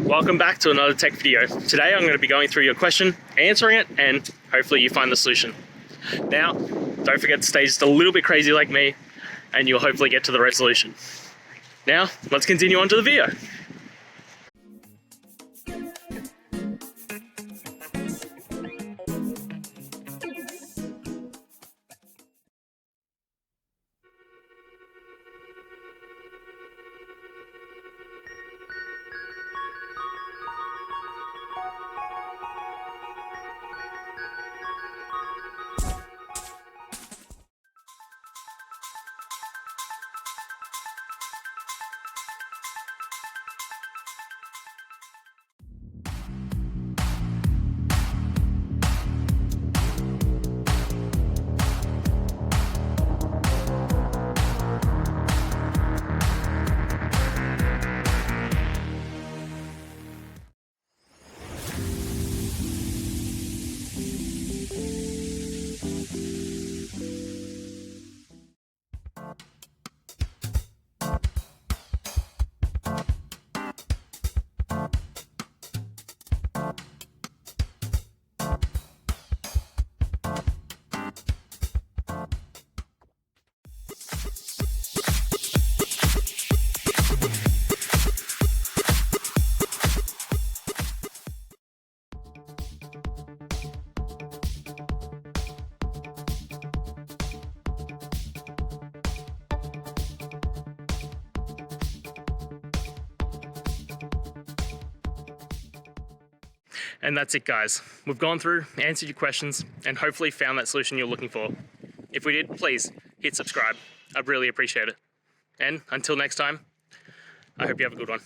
Welcome back to another tech video. Today I'm going to be going through your question, answering it, and hopefully you find the solution. Now, don't forget to stay just a little bit crazy like me, and you'll hopefully get to the resolution. Now, let's continue on to the video. And that's it, guys. We've gone through, answered your questions, and hopefully found that solution you're looking for. If we did, please hit subscribe. I'd really appreciate it. And until next time, I hope you have a good one.